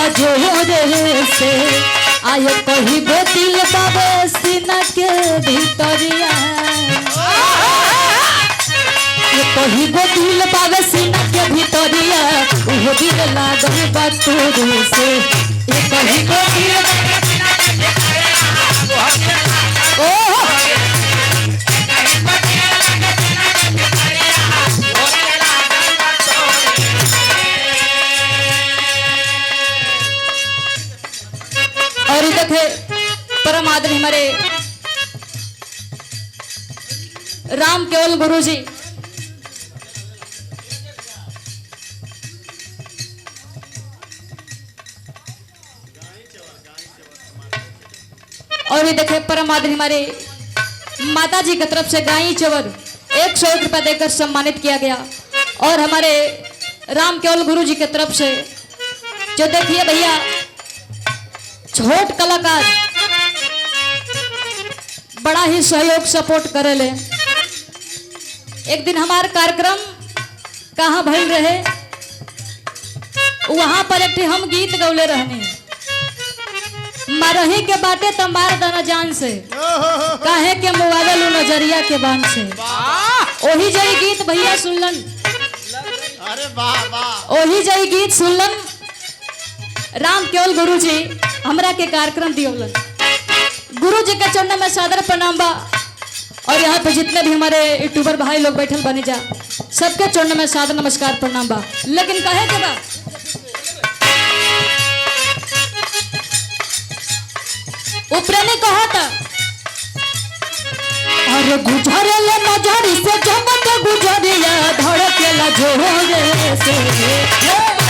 धड़केला जोरे से आयो कही गो दिल बाबे सीना के भीतरिया कही गो दिल बाबे सीना के भीतरिया वो दिल लागल बा तोरे से कही गो दिल और देखे परम आदरणीय हमारे राम केवल गुरु जी और ये देखे परम आदरणीय हमारे माता जी की तरफ से गाई चवर 101 रुपया देकर सम्मानित किया गया। और हमारे राम केवल गुरु जी की तरफ से जो देखिए भैया छोट कलाकार बड़ा ही सहयोग सपोर्ट करे ले। एक दिन हमारे कार्यक्रम कहाँ भइल रहे वहां पर एक हम गीत गौले रहने मरही के बाटे तो मार दाना जान से काहे के मोबाइल नजरिया के बान से ओही जई गीत भैया सुनलन। अरे वाह वाह ओही जई गीत सुनलन राम केवल गुरु जी हमरा के कार्यक्रम दियोलन। गुरु जी के चरणों में सादर प्रणाम बा। और यहाँ पे जितने भी हमारे यूट्यूबर भाई लोग बैठल बने जा सबके चरणों में सादर नमस्कार प्रणाम बा। लेकिन कहे के बा उपरने कहा था और गुजरले नजरी से चमक गुजरिया धड़केला जोरे से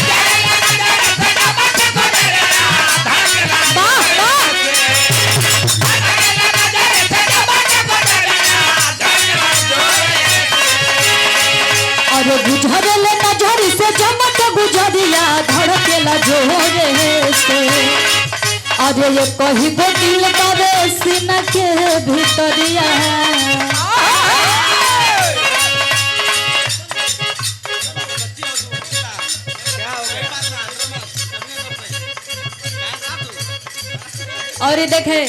और गुजरले नजरी से चमक गुजरिया धड़केला जोरे से अरे ये कही गो दिल बाबे सीना के भीतरिया और ये देखे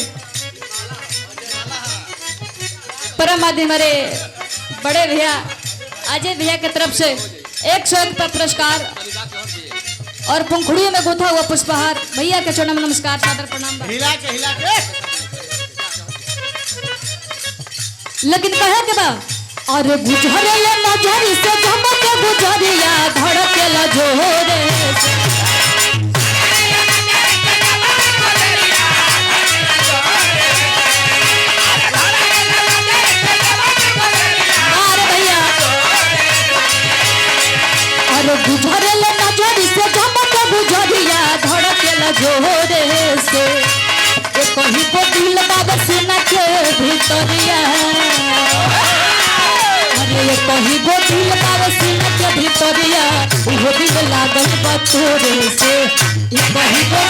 परम आदि हमारे बड़े भैया अजय भैया की तरफ से 101 का पुरस्कार और पंखुड़ियों में गुथा हुआ पुष्पहार भैया के चरणों में नमस्कार सादर प्रणाम। हिला के लेकिन कहे के बा और गुजरले नजरी से चमक गुजरिया धड़केला जोरे से गुजरले नजरी से चमक गुजरिया धड़केला जोरे से कहीं को दिल बाबा सीना के भीतरिया अरे कहीं को दिल बाबा सीना के भीतरिया वो दिल लागल बा तोरे से कहीं को